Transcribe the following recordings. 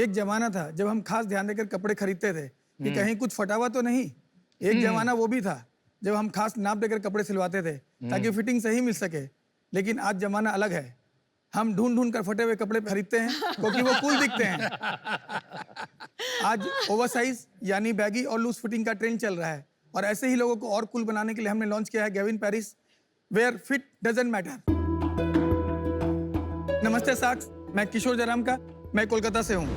एक जमाना था जब हम खास ध्यान देकर कपड़े खरीदते थे कि कहीं कुछ फटा हुआ तो नहीं। एक जमाना वो भी था जब हम खास नाप देकर कपड़े सिलवाते थे ताकि फिटिंग सही मिल सके। लेकिन आज जमाना अलग है, हम ढूंढ ढूंढ कर फटे हुए कपड़े खरीदते हैं क्योंकि वो कूल दिखते हैं। आज ओवरसाइज यानी बैगी और लूज फिटिंग का ट्रेंड चल रहा है और ऐसे ही लोगों को और कूल बनाने के लिए हमने लॉन्च किया है Gavin Paris, where fit doesn't matter. नमस्ते साक्स, मैं किशोर जयराम का, मैं कोलकाता से हूँ।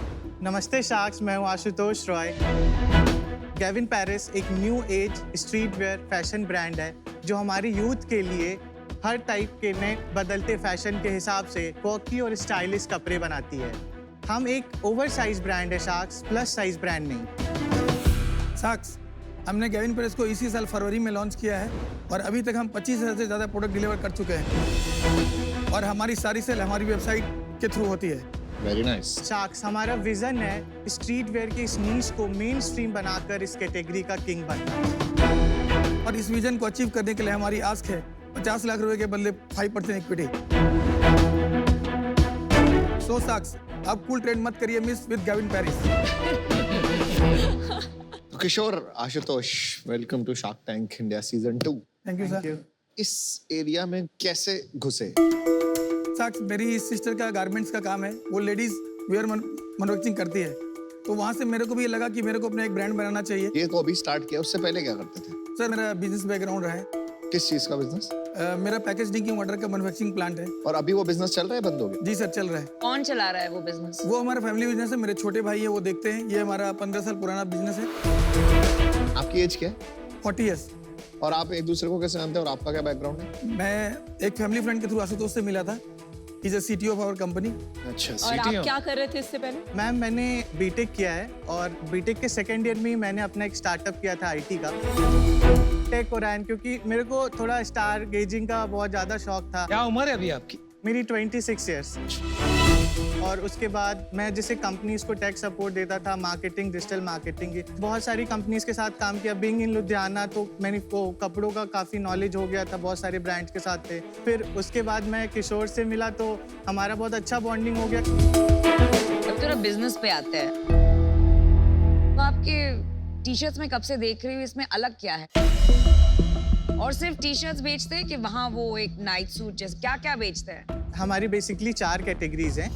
नमस्ते शाक्स, मैं हूँ आशुतोष रॉय। गैविन पेरिस एक new age street wear fashion brand है जो हमारी यूथ के लिए हर टाइप के नए बदलते फैशन के हिसाब से कॉकी और स्टाइलिश कपड़े बनाती है। हम एक ओवर साइज ब्रांड है शाक्स, प्लस साइज ब्रांड नहीं। साक्स, हमने गैविन पेरिस को इसी साल फरवरी में लॉन्च किया है और अभी तक हम 25,000 से ज़्यादा प्रोडक्ट डिलीवर कर चुके हैं और हमारी सारी सेल हमारी वेबसाइट के थ्रू होती है। Very nice. शाक्स, हमारा विजन है स्ट्रीट वेयर के इस नीश को मेन स्ट्रीम बनाकर इस कैटेगरी का किंग बनना। और इस विजन को अचीव करने के लिए हमारी आस्क है 50 लाख रुपए के बदले 5% इक्विटी। सो साक्स, अब कूल ट्रेंड मत करिए miss with Gavin Paris. Kishore, Ashutosh, welcome to Shark Tank India season 2। Thank you sir. इस एरिया में कैसे घुसे? साक्स, मेरी सिस्टर का गारमेंट्स का काम है, वो लेडीज वेयर मैन्युफैक्चरिंग करती है, तो वहाँ से मेरे को भी ये लगा कि मेरे को अपना एक ब्रांड बनाना चाहिए। ये तो अभी स्टार्ट किया, उससे पहले क्या करते थे? सर, मेरा बिजनेस बैकग्राउंड रहा है। किस चीज का बिजनेस? मेरा पैकेज ड्रिंकिंग वाटर का मैन्युफैक्चरिंग प्लांट है। और अभी वो बिजनेस चल रहा है, बंद हो गया? जी सर, चल रहा है। कौन चला रहा है वो बिजनेस? वो हमारा फैमिली बिजनेस है, मेरे छोटे भाई है वो देखते हैं। ये हमारा 15 साल पुराना बिजनेस है। आपकी एज क्या है? 40 ईयर्स। और आप एक दूसरे को कैसे जानते हैं और आपका क्या बैकग्राउंड है? मैं एक फैमिली फ्रेंड के थ्रू आशुतोष से मिला था। Is CTO of our company. अच्छा, और आप क्या कर रहे थे इससे पहले? मैम, मैंने बीटेक किया है और बीटेक के सेकेंड ईयर में ही मैंने अपना एक स्टार्टअप किया था IT का, टेक ओरायन, क्योंकि मेरे को थोड़ा स्टार गेजिंग का बहुत ज़्यादा शौक था। क्या उम्र है अभी आपकी? मेरी 26 ईयर्स। और उसके बाद मैं जैसे कंपनीज को टेक सपोर्ट देता था, मार्केटिंग, डिजिटल मार्केटिंग, बहुत सारी कंपनीज के साथ काम किया। बीइंग इन लुधियाना तो मैंने को कपड़ों का काफ़ी नॉलेज हो गया था, बहुत सारे ब्रांड्स के साथ थे। फिर उसके बाद मैं किशोर से मिला तो हमारा बहुत अच्छा बॉन्डिंग हो गया। अब थोड़ा बिजनेस पे आते हैं, तो आपके टी शर्ट्स में कब से देख रही हूँ, इसमें अलग क्या है? और सिर्फ टी शर्ट्स बेचते हैं कि वहाँ वो एक नाइट सूट जैसे क्या क्या बेचते हैं? हमारी बेसिकली 4 कैटेगरीज हैं।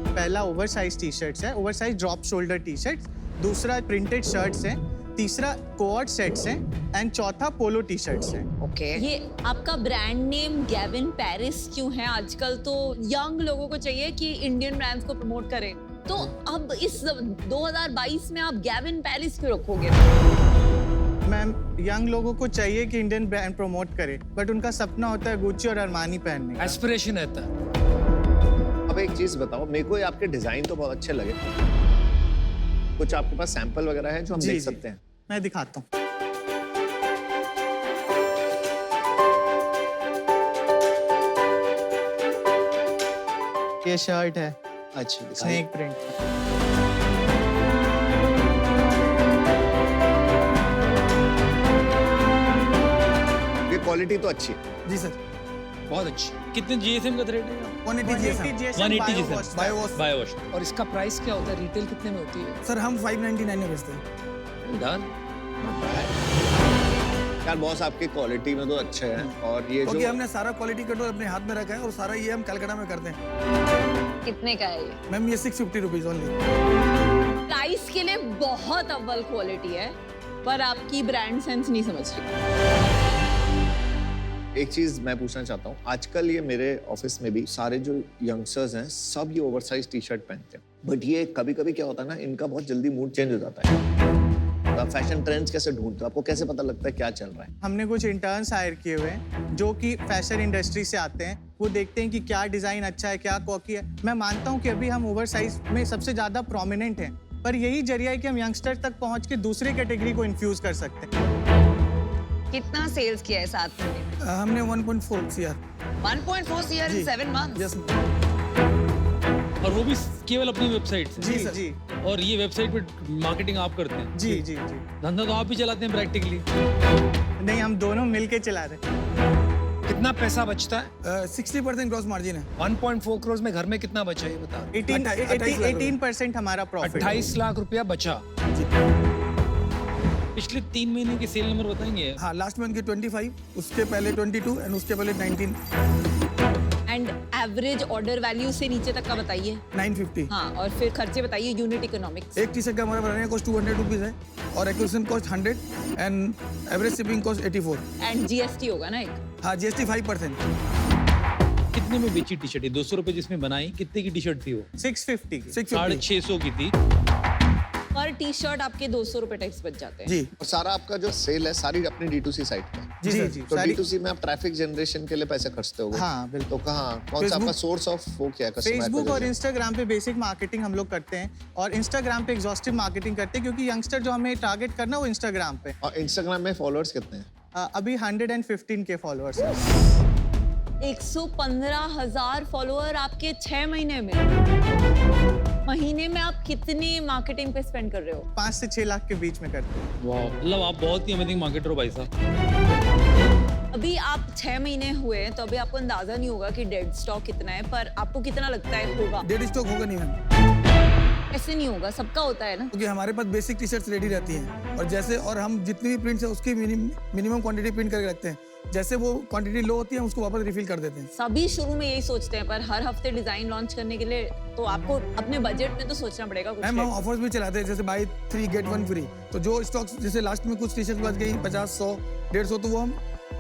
पहला ओवर साइज टी शर्ट्स है, over size drop shoulder T shirts. दूसरा प्रिंटेड शर्ट्स हैं। तीसरा कोऑर्ड सेट्स हैं एंड चौथा पोलो टी शर्ट्स हैं। ओके। ये आपका ब्रांड नेम गैविन पेरिस क्यों है? आजकल तो यंग लोगों को चाहिए कि इंडियन ब्रांड्स को प्रमोट करें, तो अब इस 2022 में आप गैविन पेरिस क्यों रखोगे? मैम, यंग लोगों को चाहिए कि इंडियन ब्रांड प्रमोट करे, बट उनका सपना होता है गुच्ची और अरमानी पहनने का। एस्पिरेशन रहता है। अब एक चीज बताओ, मेरे को ये आपके डिजाइन तो बहुत अच्छे लगे। कुछ आपके पास सैंपल वगैरह है जो हम देख सकते हैं? मैं दिखाता हूँ। ये शर्ट है, अच्छा, स्नेक प्रिंट। ये क्वालिटी तो अच्छी है। जी सर। बहुत अच्छी। कितने GSM का रेट है? 180 GSM। 180 GSM। Bio wash. Bio wash. और इसका प्राइस क्या होता है? रिटेल कितने में होती है? सर, हम 599 में बेचते हैं। डन। यार बॉस, आपकी क्वालिटी में तो अच्छे हैं। और ये क्योंकि जो हमने सारा क्वालिटी कंट्रोल अपने हाथ में रखा है और सारा ये हम कलकत्ता में करते हैं। कितने का है ये? मैम, ये 650 रुपीज ओनली। प्राइस के लिए बहुत अव्वल क्वालिटी है, पर आपकी ब्रांड सेंस नहीं समझ रही। एक चीज मैं पूछना चाहता हूँ, आजकल ये मेरे ऑफिस में भी सारे जो यंगस्टर्स हैं सब ये ओवरसाइज टी शर्ट पहनते हैं, बट ये कभी कभी क्या होता है ना, इनका बहुत जल्दी मूड चेंज हो जाता है। तो आप फैशन ट्रेंड्स कैसे ढूंढते हो? आपको कैसे पता लगता है क्या चल रहा है? हमने कुछ इंटर्न्स हायर किए हुए हैं जो कि फैशन इंडस्ट्री से आते हैं। वो देखते हैं कि क्या डिजाइन अच्छा है, क्या कॉकी है। मैं मानता हूँ कि अभी हम ओवर साइज में सबसे ज्यादा प्रोमिनेंट हैं, पर यही जरिया है कि हम यंगस्टर तक पहुँच के दूसरे कैटेगरी को इन्फ्यूज कर सकते हैं। कितना सेल्स किया है 7 महीने में? हमने 1.4 CR। 1.4 CR in 7 months? Yes. और वो भी केवल अपनी वेबसाइट से? जी जी और ये वेबसाइट पे मार्केटिंग आप करते हैं? जी जी जी। धंधा तो आप भी चलाते हैं प्रैक्टिकली? नहीं, हम दोनों मिलके चला रहे हैं। कितना पैसा बचता है? 60% ग्रॉस मार्जिन है। 1.4 करोड़ में घर में कितना बचा है ये बता। 18% हमारा प्रॉफिट। 28 लाख रुपया बचा। पिछले 3 महीने के सेल नंबर बताएंगे? हाँ, लास्ट मंथ के 25, उसके पहले 22 एंड उसके पहले 19, एंड एवरेज ऑर्डर वैल्यू से नीचे तक का बताइए। 950। हाँ, और फिर खर्चे बताइए, यूनिट इकोनॉमिक्स। एक टी शर्ट का हमारा बनाने का कॉस्ट 200 रुपीज है और acquisition cost 100 and average shipping cost 84। And GST होगा ना एक। हाँ, जीएसटी 5%। कितने में बेची टी शर्ट? 200 रुपए जिसमें बनाई, कितने की टी शर्ट थी वो? 650 की। 650। 650 की थी। पर टी शर्ट आपके 200 रुपए टैक्स बच जाते हैं। जी और सारा आपका जो सेल है सारी अपनी D2C साइट पे। जी जी सर। जी तो सारी- D2C में आप ट्रैफिक जनरेशन के लिए पैसे खर्चते होगे। हाँ, बिल्कुल। तो कहाँ कौन सा आपका Facebook- सोर्स ऑफ वो क्या है customer फेसबुक और acquisition? इंस्टाग्राम पे बेसिक मार्केटिंग हम लोग करते हैं और इंस्टाग्राम पे एग्जॉस्टिव मार्केटिंग करते हैं क्योंकि यंगस्टर जो हमें टारगेट करना है वो इंस्टाग्राम पे। और इंस्टाग्राम में फॉलोअर्स कितने हैं? अभी 115 के फॉलोअर्स हैं। 115,000 फॉलोअर आपके 6 महीने में। महीने में आप कितने मार्केटिंग पे स्पेंड कर रहे हो? 5 से 6 लाख के बीच में करते हैं। वाह, मतलब आप बहुत ही अमेजिंग मार्केटर हो भाई साहब। अभी आप 6 महीने हुए हैं तो अभी आपको अंदाजा नहीं होगा कि डेड स्टॉक कितना है, पर आपको कितना लगता है होगा? डेड स्टॉक होगा नहीं मैम, ऐसे नहीं होगा, सबका होता है ना। क्योंकि हमारे पास बेसिक टी शर्ट्स रेडी रहती हैं और जैसे और हम जितनी भी प्रिंट्स है उसकी मिनिमम क्वांटिटी प्रिंट करके रखते हैं। जैसे वो क्वांटिटी लो होती है हम उसको वापस रिफिल कर देते हैं। सभी शुरू में यही सोचते हैं, पर हर हफ्ते डिजाइन लॉन्च करने के लिए तो आपको अपने बजट में तो सोचना पड़ेगा कुछ। मैम हम ऑफर्स भी चलाते हैं, जैसे बाई 3 गेट 1 फ्री। तो जो स्टॉक्स जैसे लास्ट में कुछ टी शर्ट बच गई 50, 100, 150, तो वो हम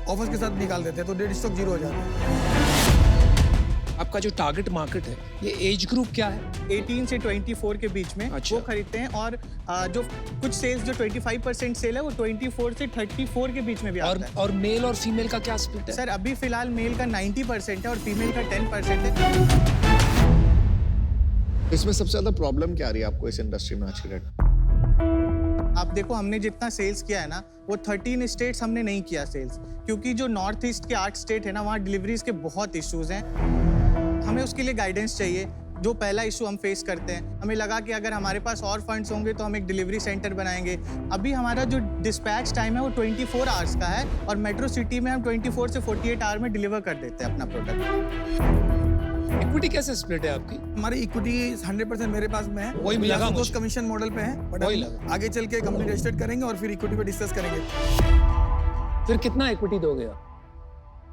ऑफर्स के साथ निकाल देते हैं, तो डेड स्टॉक 0 हो जाता है। आपका जो टारगेट मार्केट है, ये एज ग्रुप क्या है? 18 से 24 के बीच में अच्छा। वो खरीदते हैं और जो कुछ सेल्स जो 25% सेल है वो 24 से 34 के बीच में भी आता है। और मेल और फीमेल का क्या स्प्लिट है? सर अभी फिलहाल मेल का 90% है और फीमेल का 10% है। इसमें सबसे ज्यादा प्रॉब्लम क्या आ रही है आपको इस इंडस्ट्री में आज की डेट में? आप देखो हमने जितना सेल्स किया है ना वो 13 स्टेट्स हमने नहीं किया सेल्स, क्योंकि जो नॉर्थ ईस्ट के 8 स्टेट है ना वहाँ डिलीवरीज के बहुत इश्यूज हैं। हमें उसके लिए गाइडेंस चाहिए। जो पहला इशू हम फेस करते हैं, हमें लगा कि अगर हमारे पास और फंड्स होंगे तो हम एक डिलीवरी सेंटर बनाएंगे। अभी हमारा जो डिस्पैच टाइम है वो 24 आवर्स का है और मेट्रो सिटी में हम 24 से 48 आवर में डिलीवर कर देते हैं अपना प्रोडक्ट। इक्विटी कैसे स्प्लिट है आपकी? हमारी इक्विटी 100% मेरे पास में है। वही मिला तो मुझे। कमीशन मॉडल पे है, बट वही हम लगा। आगे चल के कंपनी रजिस्टर्ड करेंगे और फिर इक्विटी पे डिस्कस करेंगे। फिर कितना इक्विटी दोगे आप?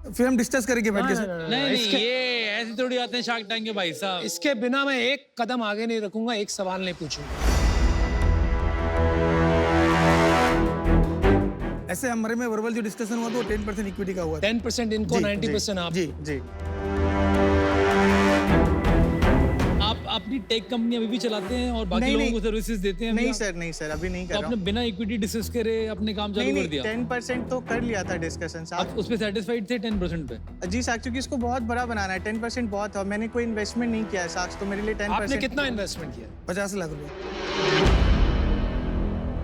फिर हम डिस्कस करेंगे बैठ के। नहीं, ये ऐसे थोड़ी आते हैं शार्क टैंक के भाई साहब। इसके बिना मैं एक कदम आगे नहीं रखूंगा, एक सवाल नहीं पूछूंगा। ऐसे हमारे में वर्बल जो डिस्कशन हुआ तो 10% इक्विटी का हुआ था। 10% इनको, 90% आप। जी जी आप अपनी टेक कंपनी अभी भी चलाते हैं और बाकी लोगों को सर्विसेज देते हैं? नहीं अभी आप? नहीं सर अभी नहीं तो कर रहा आपने हूँ। बिना इक्विटी डिस्कस करे अपने काम चालू कर दिया? 10% तो कर लिया था डिस्कशन आप साहब। उस पे सेटिस्फाइड थे 10% पे? जी साहब, क्योंकि इसको बहुत बड़ा बनाना है। 10% बहुत है। मैंने कोई इन्वेस्टमेंट नहीं किया है साहब, तो मेरे लिए 10%। आपने कितना इन्वेस्टमेंट किया? 50 लाख रुपए।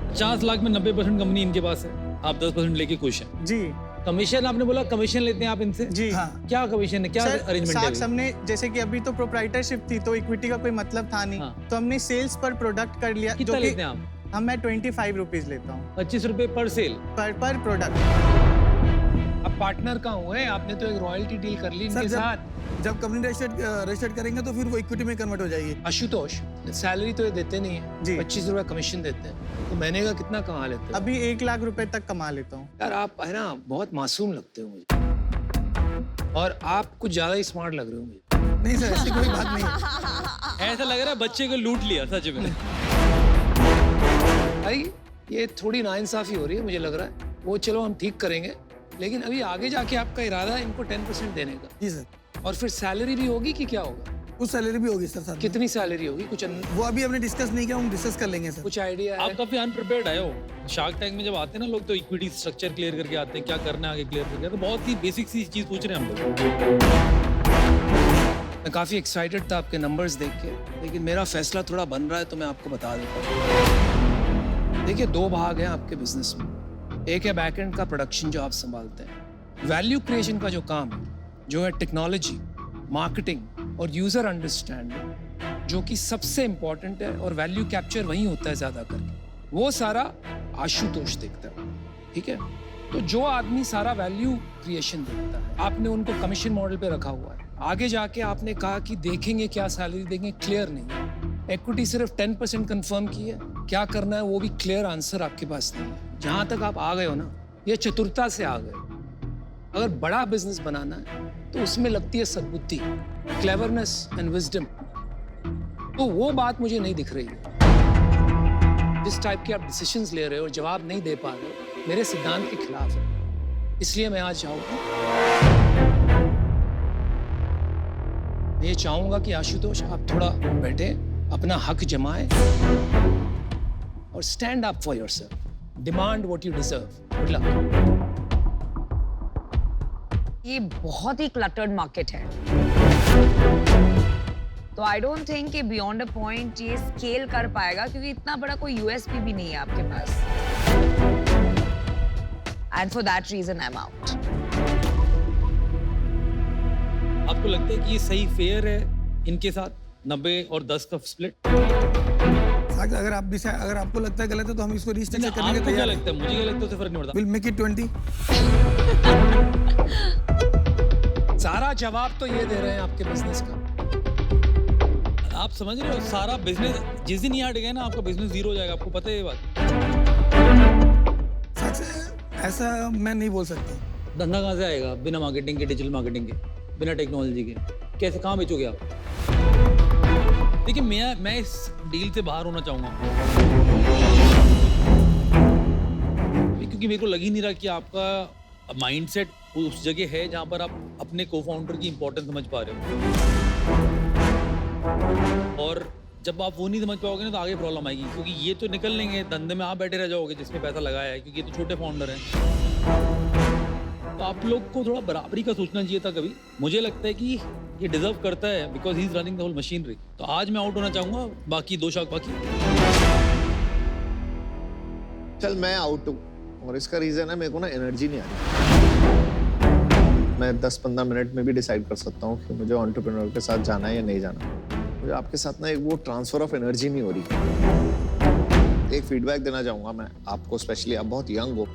50 लाख में 90% कंपनी इनके पास है, आप 10% लेके खुश हैं। जी कमीशन, आपने बोला कमीशन लेते हैं आप इनसे? जी हाँ। क्या कमीशन है, क्या सर अरेंजमेंट है? साक्ष हमने जैसे कि अभी तो प्रोप्राइटरशिप थी तो इक्विटी का कोई मतलब था नहीं। हाँ। तो हमने सेल्स पर प्रोडक्ट कर लिया। कितना लेते हैं आप? मैं 25 रुपीज लेता हूँ 25 रुपए पर सेल। पर प्रोडक्ट। अब पार्टनर का हुए, आपने तो एक रॉयल्टी डील कर ली सर इनके साथ। जब कंपनी रजिस्टर्ड करेंगे तो फिर वो इक्विटी में कन्वर्ट हो जाएगी। आशुतोष, सैलरी तो ये देते नहीं है, जी। 25 रुपए कमीशन देते हैं, तो महीने का कितना कमा लेते हैं? अभी 1 लाख रुपए तक कमा लेता हूँ। यार आप है ना बहुत मासूम लगते हो मुझे, और आप कुछ ज्यादा ही स्मार्ट लग रहे हो मुझे। नहीं सर, ऐसी कोई बात नहीं है। ऐसा लग रहा है बच्चे को लूट लिया सच में। भाई ये थोड़ी नाइंसाफी हो रही है, मुझे लग रहा है। वो चलो हम ठीक करेंगे, लेकिन अभी आगे जाके आपका इरादा है इनको 10% देने का, जी सर। और फिर सैलरी भी होगी कि क्या होगा? कुछ सैलरी भी होगी सर साथ में। कितनी सैलरी होगी? वो अभी हमने डिस्कस नहीं किया, हम डिस्कस कर लेंगे सर। कुछ आइडिया है? आप काफी अनप्रिपेयर्ड आए हो। शार्क टैंक में जब आते हैं ना लोग, तो इक्विटी स्ट्रक्चर क्लियर करके आते हैं, क्या करना है आगे क्लियर करके, तो बहुत ही बेसिक सी चीज पूछ रहे हैं हम लोग। मैं काफी एक्साइटेड था आपके नंबर्स देख के, लेकिन मेरा फैसला थोड़ा बन रहा है, तो मैं आपको बता देता हूँ। देखिए, 2 भाग हैं आपके बिजनेस में। एक है बैकएंड का प्रोडक्शन जो आप संभालते हैं, वैल्यू क्रिएशन का जो काम है, जो है टेक्नोलॉजी, मार्केटिंग और यूजर अंडरस्टैंडिंग, जो कि सबसे इंपॉर्टेंट है, और वैल्यू कैप्चर वहीं होता है ज्यादा करके, वो सारा आशुतोष देखता है। ठीक है, तो जो आदमी सारा वैल्यू क्रिएशन देखता है, आपने उनको कमीशन मॉडल पे रखा हुआ है, आगे जाके आपने कहा कि देखेंगे क्या सैलरी देंगे, क्लियर नहीं। इक्विटी सिर्फ 10% कंफर्म की है, क्या करना है वो भी क्लियर आंसर आपके पास नहीं है। जहां तक आप आ गए हो ना, ये चतुरता से आ गए। अगर बड़ा बिजनेस बनाना है तो उसमें लगती है सद्बुद्धि, क्लेवरनेस एंड विजडम। तो वो बात मुझे नहीं दिख रही है। जिस टाइप के आप डिसीजंस ले रहे हो और जवाब नहीं दे पा रहे हो, मेरे सिद्धांत के खिलाफ है। इसलिए मैं आज चाहूंगा, मैं ये चाहूंगा कि आशुतोष आप थोड़ा बैठे, अपना हक जमाएं और stand up for yourself, demand what you deserve. Good luck. ये बहुत ही क्लटर्ड मार्केट है, तो आई डोंट थिंक कि बियॉन्ड अ पॉइंट ये स्केल कर पाएगा, क्योंकि इतना बड़ा कोई यूएसपी भी नहीं है आपके पास। And for that reason I am out. आपको लगता है कि ये सही फेयर है इनके साथ 90 और 10 का स्प्लिट? साक्ष, अगर आपको लगता है गलत है तो हम इसको रिस्ट्रक्चर करने के आपको क्या तैयार हैं। लगता है? मुझे क्या लगता है, उससे फर्क नहीं पड़ता। Will make it 20। सारा जवाब तो ये दे रहे हैं आपके बिजनेस का। आप समझ रहे हो, सारा बिजनेस जिस दिन ये हट गया ना, आपका बिजनेस जीरो हो जाएगा। आपको पता है ये बात? साक्ष, ऐसा मैं नहीं बोल सकता। धंधा कहाँ से आएगा बिना मार्केटिंग के, डिजिटल मार्केटिंग के, बिना टेक्नोलॉजी के? कैसे, कहाँ बेचोगे आप? देखिए, मैं इस डील से बाहर होना चाहूंगा, क्योंकि मेरे को लग ही नहीं रहा कि आपका माइंडसेट उस जगह है जहां पर आप अपने को फाउंडर की इंपॉर्टेंस समझ पा रहे हो। और जब आप वो नहीं समझ पाओगे ना, तो आगे प्रॉब्लम आएगी, क्योंकि ये तो निकल लेंगे धंधे में, आप बैठे रह जाओगे जिसमें पैसा लगाया है, क्योंकि ये तो छोटे फाउंडर हैं। तो आप लोग को थोड़ा बराबरी का सोचना चाहिए था कभी। मुझे लगता है कि ये डिजर्व करता है, because he is running the whole machinery. तो आज मैं आउट होना चाहूंगा, बाकी 2 शाख बाकी। चल मैं आउट हूँ, और इसका रीजन है मेरे को ना एनर्जी नहीं आ रही। मैं 10-15 मिनट में भी डिसाइड कर सकता हूँ कि मुझे एंटरप्रेन्योर के साथ जाना है या नहीं जाना। मुझे आपके साथ ना एक वो ट्रांसफर ऑफ एनर्जी नहीं हो रही। एक फीडबैक देना चाहूंगा मैं आपको, स्पेशली आप बहुत यंग हो।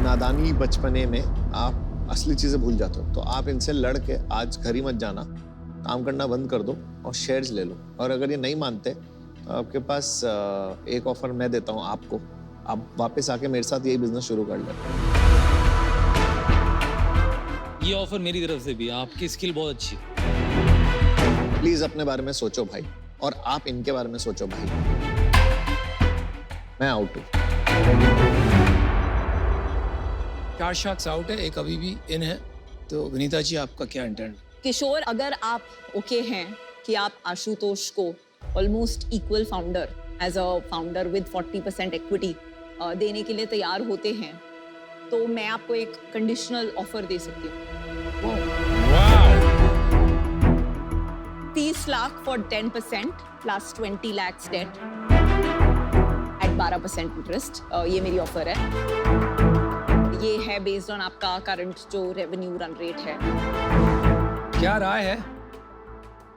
नादानी बचपने में आप असली चीजें भूल जाते हो, तो आप इनसे लड़ के आज घर ही मत जाना, काम करना बंद कर दो और शेयर्स ले लो। और अगर ये नहीं मानते तो आपके पास एक ऑफर मैं देता हूँ आपको, आप वापस आके मेरे साथ यही बिजनेस शुरू कर लें। ये ऑफर मेरी तरफ से भी, आपकी स्किल बहुत अच्छी है। प्लीज अपने बारे में सोचो भाई, और आप इनके बारे में सोचो भाई। मैं आउट हूँ। 4 शार्क्स आउट है, एक अभी भी इन है। तो विनीता जी, आपका क्या इंटेंट? किशोर, अगर आप ओके हैं कि आप आशुतोष को almost equal founder, as a founder with 40% equity देने के लिए तैयार होते हैं, तो मैं आपको एक कंडीशनल ऑफर दे सकती हूँ। 30 lakh for 10% plus 20 lakhs debt at 12% interest. ये मेरी ऑफर है। ये है बेस्ड ऑन आपका करंट जो रेवेन्यू रन रेट है। क्या राय है?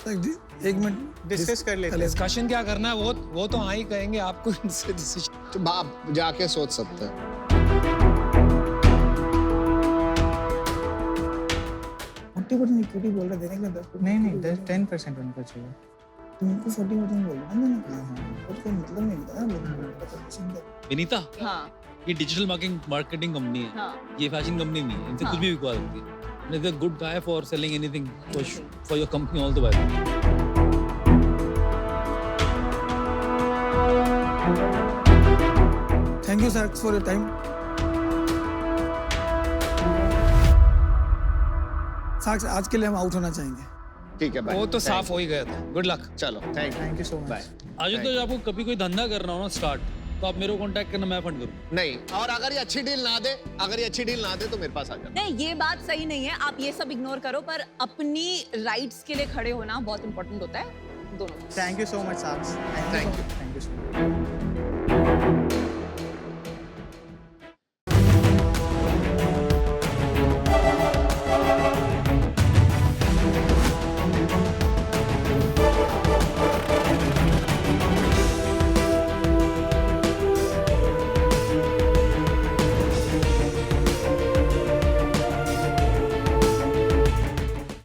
एक मिनट डिस्कस कर लेते हैं। डिस्कशन क्या करना है वो तो हाँ ही कहेंगे आपको। इनसे डिसीजन तो आप जाके सोच सकते हैं। इक्विटी बोल रहे देने के लिए 10%। नहीं 10% उनको चाहिए। तुमको 40% बोल रहा मैंने कहा, और कोई मतलब नहीं था ना। विनीता, हाँ ये डिजिटल मार्केटिंग कंपनी है, हाँ ये फैशन कंपनी नहीं है। इनसे हाँ। कुछ भी बिकवा सकती है। Is a good guy for selling anything for your company all the best. Thank you sir for your time. साक्ष, आज के लिए हम आउट होना चाहेंगे। ठीक है भाई, वो तो साफ हो ही गया था। Good luck. चलो thank you so much. Bye. Ashutosh, आपको कभी कोई धंधा करना हो ना स्टार्ट, तो आप मेरे को कांटेक्ट करना, मैं फंड करूँ। नहीं, और अगर ये अच्छी डील ना दे, तो मेरे पास आ जाना। नहीं, ये बात सही नहीं है। आप ये सब इग्नोर करो, पर अपनी राइट्स के लिए खड़े होना बहुत इंपॉर्टेंट होता है दोनों। थैंक यू सो मच साक्ष। Thank you. Thank you so much.